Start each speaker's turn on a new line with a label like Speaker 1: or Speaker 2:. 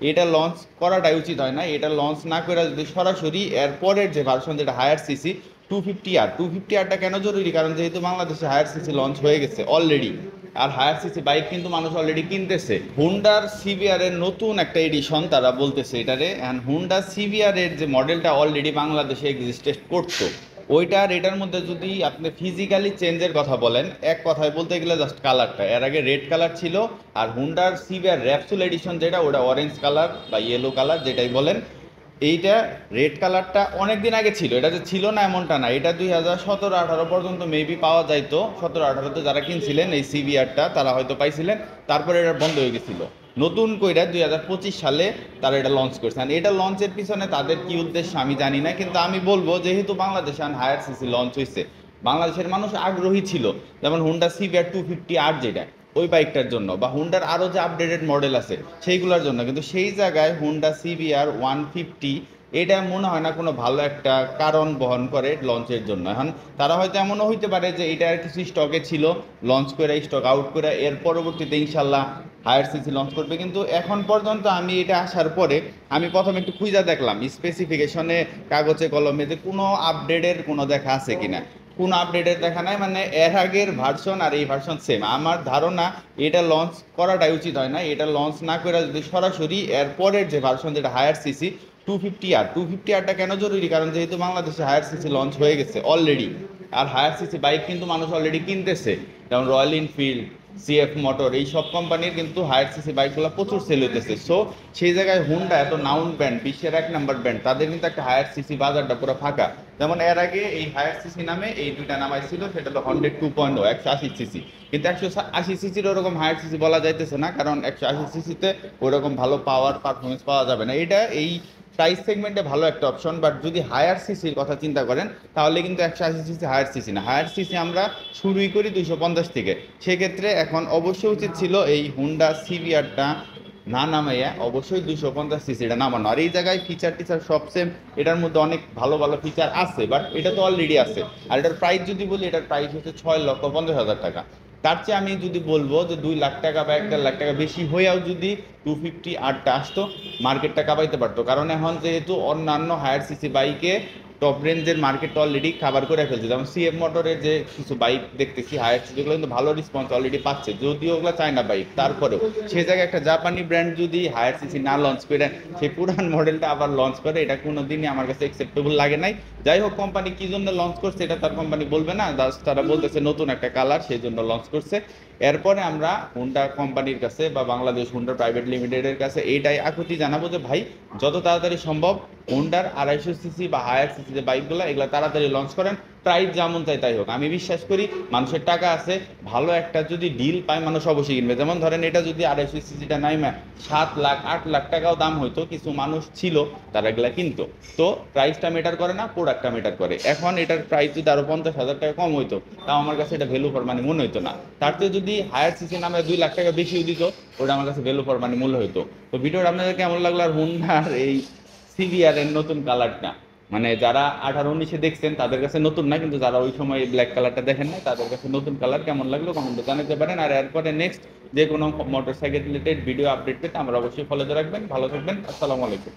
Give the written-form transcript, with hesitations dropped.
Speaker 1: এটা লঞ্চ করাটাই উচিত হয় না। এটা লঞ্চ না করে যদি সরাসরি এরপরের যে ভার্সন, যেটা হায়ার সিসি 250R কেন জরুরি, কারণ যেহেতু বাংলাদেশে হায়ার সিসি লঞ্চ হয়ে গেছে অলরেডি, আর হায়ার সিসি বাইক কিন্তু মানুষ অলরেডি কিনতেছে। হুন্ডার সিবিআর এর নতুন একটা এডিশন তারা বলতেছে এটারে, অ্যান্ড হুন্ডা সিবিআর এর যে মডেলটা অলরেডি বাংলাদেশে এক্সিস্টেড করতো, ওইটা আর এটার মধ্যে যদি আপনি ফিজিক্যালি চেঞ্জের কথা বলেন, এক কথায় বলতে গেলে জাস্ট কালারটা, এর আগে রেড কালার ছিল, আর হুন্ডার সিবিআর র্যাপসুল এডিশন যেটা, ওটা অরেঞ্জ কালার বা ইয়েলো কালার যেটাই বলেন। এইটা রেড কালারটা অনেক দিন আগে ছিল, এটা যে ছিল না এমনটা না, এটা 2017-18 পর্যন্ত মেবি পাওয়া যাইতো। 17-18তে যারা কিনছিলেন এই সিবিআরটা তারা হয়তো পাইছিলেন, তারপরে এটা বন্ধ হয়ে গেছিল। নতুন কইরা 2025 সালে তারা এটা লঞ্চ করছে। আর এটা লঞ্চের পিছনে তাদের কি উদ্দেশ্য আমি জানি না, কিন্তু আমি বলবো যেহেতু বাংলাদেশে হায়ার সিসি লঞ্চ হয়েছে, বাংলাদেশের মানুষ আগ্রহী ছিল, যেমন হুন্ডা সিবিআর 250R যেটা, ওই বাইকটার জন্য, বা হুন্ডার আরও যে আপডেটেড মডেল আছে সেইগুলোর জন্য, কিন্তু সেই জায়গায় হুন্ডা সিবিআর 150 এটা মনে হয় না কোনো ভালো একটা কারণ বহন করে লঞ্চের জন্য। এখন তারা হয়তো এমনও হইতে পারে যে এটা আর কিছু স্টকে ছিল, লঞ্চ করে স্টক আউট করে এর পরবর্তীতে ইনশাল্লাহ হায়ার সিসি লঞ্চ করবে। কিন্তু এখন পর্যন্ত আমি এটা আসার পরে আমি প্রথমে একটু খুঁজা দেখলাম স্পেসিফিকেশনে, কাগজে কলমে, যে কোনো আপডেটের কোনো দেখা আছে কিনা। কোনো আপডেটের দেখা নাই, মানে এর আগের ভার্সন আর এই ভার্সন সেম। আমার ধারণা এটা লঞ্চ করাটাই উচিত হয় না। এটা লঞ্চ না করে যদি সরাসরি এরপরের যে ভার্সন, যেটা হায়ার সিসি 250Rটা কেন জরুরি, কারণ যেহেতু বাংলাদেশে হায়ার সিসি লঞ্চ হয়ে গেছে অলরেডি, আর হায়ার সিসি বাইক কিন্তু মানুষ অলরেডি কিনতেছে, যেমন রয়্যাল এনফিল্ড, সিএফ মোটর, এই সব কোম্পানির কিন্তু হায়ার সিসি বাইকগুলো প্রচুর সেল হইতেছে। সো সেই জায়গায় হুন্ডা এত নাউন ব্র্যান্ড, বিশ্বের 1 নম্বর ব্র্যান্ড, তাদের কিন্তু একটা হায়ার সিসি বাজারটা পুরো ফাঁকা। যেমন এর আগে এই হায়ার সিসি নামে এই দুইটা নামাইছিল, সেটা হলো 100 2.0 180 সিসি, কিন্তু 180 সিসির ওরকম হায়ার সিসি বলা যাইতেছে না, কারণ 180 সিসিতে ওইরকম ভালো পাওয়ার পারফরমেন্স পাওয়া যাবে না। এটা এই প্রাইস সেগমেন্টে ভালো একটা অপশন, বাট যদি হায়ার সিসির কথা চিন্তা করেন তাহলে কিন্তু 180 সিসি হায়ার সিসি না, হায়ার সিসি আমরা শুরুই করি 250 থেকে। সেক্ষেত্রে এখন অবশ্যই উচিত ছিল এই হুন্ডা সিবিআরটা না নামাইয়া অবশ্যই 250 সিসিটা নামানো। আর এই জায়গায় ফিচার টিচার সব সেম, এটার মধ্যে অনেক ভালো ভালো ফিচার আছে, বাট এটা তো অলরেডি আছে। আর এটার প্রাইস যদি বলি, এটার প্রাইস হচ্ছে 6,50,000 টাকা। তার চেয়ে আমি যদি বলবো যে 2 লাখ টাকা বা 1.5 লাখ টাকা বেশি হয়েও যদি 250Rটা আসতো, মার্কেটটা কাঁপাইতে পারতো। কারণ এখন যেহেতু অন্যান্য হায়ার সিসি বাইকে টপ রেঞ্জের মার্কেট অলরেডি কাভার করে ফেলছে, যেমন সিএফ মোটরের যে কিছু বাইক দেখতেছি হায়ার সিসি, ওগুলো কিন্তু ভালো রেসপন্স অলরেডি পাচ্ছে, যদিও ওগুলো চায়না বাইক। তারপরেও সেই জায়গায় একটা জাপানি ব্র্যান্ড যদি হায়ার সিসি না লঞ্চ করে সেই পুরান মডেলটা আবার লঞ্চ করে, এটা কোনোদিনই আমার কাছে অ্যাকসেপ্টেবল লাগে নাই। যাই হোক, কোম্পানি কি জন্য লঞ্চ করছে এটা তার কোম্পানি বলবে না, তারা বলতেছে নতুন একটা কালার সেই জন্য লঞ্চ করছে। এরপরে আমরা হুন্ডা কোম্পানির কাছে বা বাংলাদেশ হুন্ডা প্রাইভেট লিমিটেডের কাছে এইটাই আকুতি জানাবো যে ভাই, যত তাড়াতাড়ি সম্ভব হুন্ডার 250 সিসি বা হায়ার সিসি যে বাইকগুলো, এগুলো তাড়াতাড়ি লঞ্চ করেন। প্রাইস যেমন চাই তাই হোক, আমি বিশ্বাস করি মানুষের টাকা আছে, ভালো একটা যদি ডিল পায় মানুষ অবশ্যই কিনবে। যেমন ধরেন এটা যদি 250 সিসিটা নাইমা 7 লাখ 8 লাখ টাকাও দাম হইতো, কিছু মানুষ ছিল তারা এগুলা কিনতো। তো প্রাইসটা মেটার করে না, প্রোডাক্টটা মেটার করে। এখন এটার প্রাইস যদি আরো 50,000 টাকা কম হইতো, তাও আমার কাছে এটা ভ্যালু ফর মানি মনে হইতো না। তার চেয়ে যদি হায়ার সিসি নামে 2 লাখ টাকা বেশিও দিত, ওটা আমার কাছে ভ্যালু ফর মানি মূল্য হইতো। তো ভিডিওটা আপনাদের কেমন লাগলো, আর হুন্ডার এই সিবিআর এর নতুন কালারটা, মানে যারা 18-19-এ দেখছেন তাদের কাছে নতুন না, কিন্তু যারা ওই সময় ব্ল্যাক কালারটা দেখেন না তাদের কাছে নতুন কালার কেমন লাগলো কমেন্টে জানাতে পারেন। আর এরপরে নেক্সট যে কোনো মোটরসাইকেল রিলেটেড ভিডিও আপডেট পেতে আমরা অবশ্যই ফলোতে রাখবেন। ভালো থাকবেন, আসসালামু আলাইকুম।